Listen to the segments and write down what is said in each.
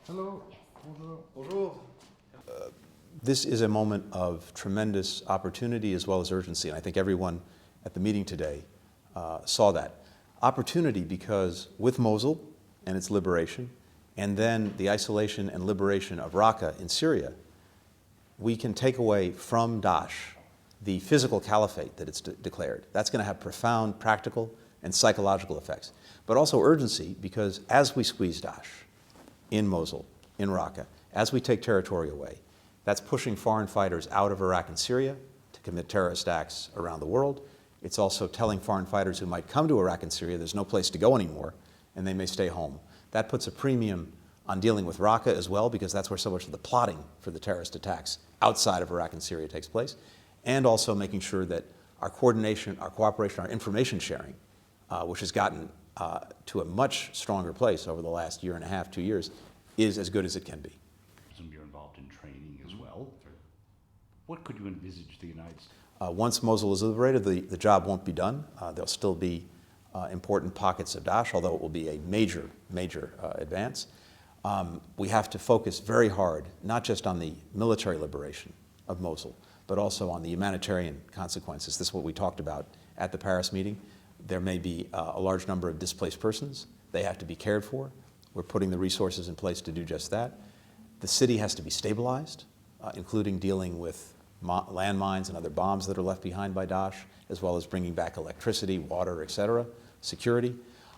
Hello. Bonjour. Bonjour. This is a moment of tremendous opportunity as well as urgency, and I think everyone at the meeting today saw that. Opportunity because with Mosul and its liberation, and then the isolation and liberation of Raqqa in Syria, we can take away from Daesh the physical caliphate that it's declared. That's going to have profound practical and psychological effects. But also urgency because as we squeeze Daesh in Mosul, in Raqqa, as we take territory away, that's pushing foreign fighters out of Iraq and Syria to commit terrorist acts around the world. It's also telling foreign fighters who might come to Iraq and Syria there's no place to go anymore and they may stay home. That puts a premium on dealing with Raqqa as well because that's where so much of the plotting for the terrorist attacks outside of Iraq and Syria takes place. And also making sure that our coordination, our cooperation, our information sharing, which has gotten to a much stronger place over the last year and a half, 2 years, is as good as it can be. You're involved in training as well. What could you envisage the United States? Once Mosul is liberated, the job won't be done. There'll still be important pockets of Daesh, although it will be a major, major advance. We have to focus very hard, not just on the military liberation of Mosul, but also on the humanitarian consequences. This is what we talked about at the Paris meeting. There may be a large number of displaced persons. They have to be cared for. We're putting the resources in place to do just that. The city has to be stabilized, including dealing with landmines and other bombs that are left behind by Daesh, as well as bringing back electricity, water, et cetera, security.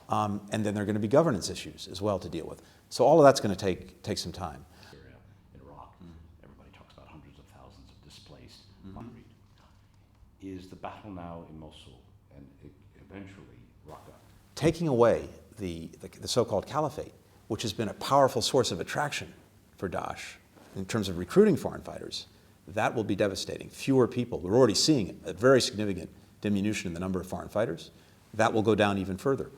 And then there are going to be governance issues as well to deal with. So all of that's going to take some time. Syria, Iraq, everybody talks about hundreds of thousands of displaced. Is the battle now in Mosul and eventually Raqqa? Taking away the so-called caliphate, which has been a powerful source of attraction for Daesh in terms of recruiting foreign fighters, that will be devastating. Fewer people. We're already seeing a very significant diminution in the number of foreign fighters. That will go down even further.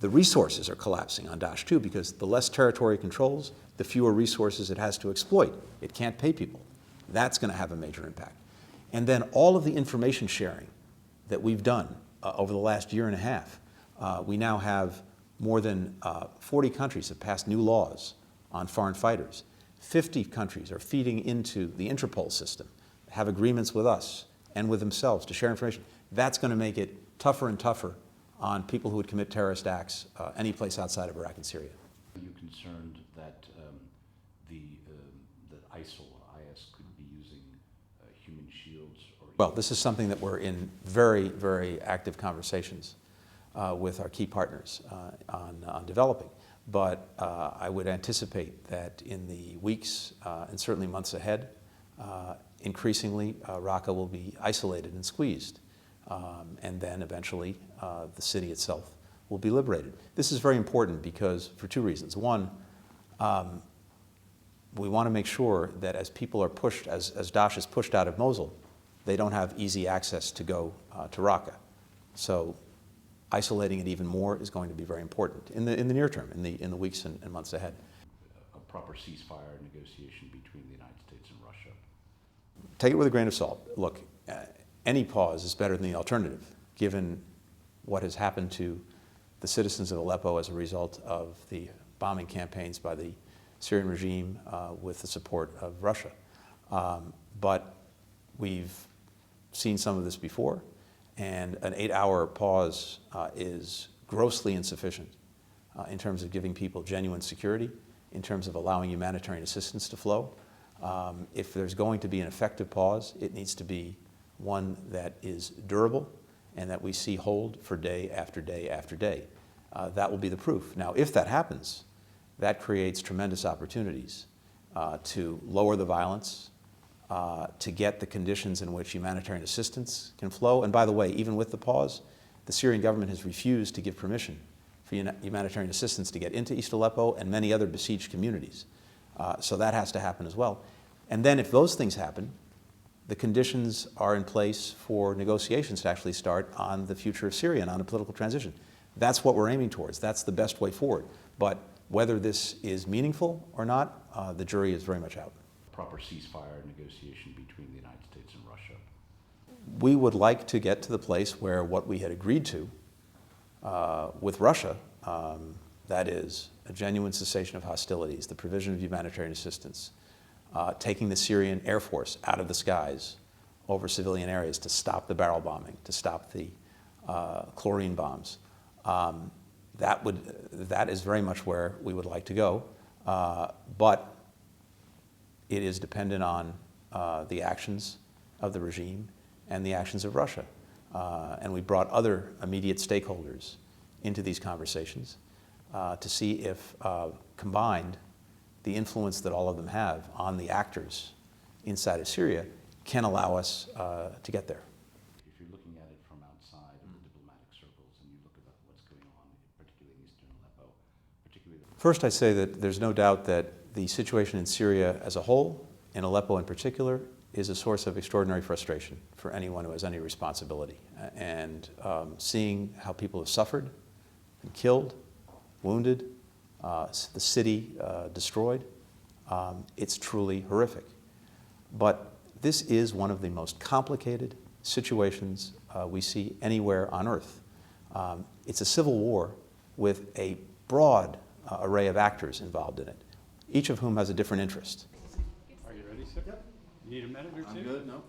The resources are collapsing on Daesh too because the less territory it controls, the fewer resources it has to exploit. It can't pay people. That's going to have a major impact. And then all of the information sharing that we've done over the last year and a half, we now have more than 40 countries have passed new laws on foreign fighters. 50 countries are feeding into the Interpol system, have agreements with us and with themselves to share information. That's going to make it tougher and tougher on people who would commit terrorist acts any place outside of Iraq and Syria. Are you concerned that that IS could be using human shields? Well, this is something that we're in very, very active conversations with our key partners on developing. But I would anticipate that in the weeks and certainly months ahead, increasingly Raqqa will be isolated and squeezed. And then eventually the city itself will be liberated. This is very important because for two reasons. One, we want to make sure that as people are pushed, as Daesh is pushed out of Mosul, they don't have easy access to go to Raqqa. So isolating it even more is going to be very important in the near term, in the weeks and months ahead. A proper ceasefire negotiation between the United States and Russia. Take it with a grain of salt. Look, any pause is better than the alternative, given what has happened to the citizens of Aleppo as a result of the bombing campaigns by the Syrian regime with the support of Russia. But we've seen some of this before, and an 8-hour pause is grossly insufficient in terms of giving people genuine security, in terms of allowing humanitarian assistance to flow. If there's going to be an effective pause, it needs to be one that is durable and that we see hold for day after day after day. That will be the proof. Now, if that happens, that creates tremendous opportunities to lower the violence, to get the conditions in which humanitarian assistance can flow. And by the way, even with the pause, the Syrian government has refused to give permission for humanitarian assistance to get into East Aleppo and many other besieged communities. So that has to happen as well. And then if those things happen, the conditions are in place for negotiations to actually start on the future of Syria and on a political transition. That's what we're aiming towards. That's the best way forward. But whether this is meaningful or not, the jury is very much out. Proper ceasefire negotiation between the United States and Russia. We would like to get to the place where what we had agreed to with Russia that is, a genuine cessation of hostilities, the provision of humanitarian assistance, taking the Syrian Air Force out of the skies over civilian areas to stop the barrel bombing, to stop the chlorine bombs, that is very much where we would like to go, but it is dependent on the actions of the regime and the actions of Russia. And we brought other immediate stakeholders into these conversations to see if, combined, the influence that all of them have on the actors inside of Syria can allow us to get there. If you're looking at it from outside of the diplomatic circles and you look at what's going on, particularly in eastern Aleppo, particularly... First, I say that there's no doubt that the situation in Syria as a whole, in Aleppo in particular, is a source of extraordinary frustration for anyone who has any responsibility. And seeing how people have suffered and killed, wounded, the city destroyed, it's truly horrific. But this is one of the most complicated situations we see anywhere on earth. It's a civil war with a broad array of actors involved in it, each of whom has a different interest. Are you ready, sir? Yep. You need a minute or two? I'm good, no?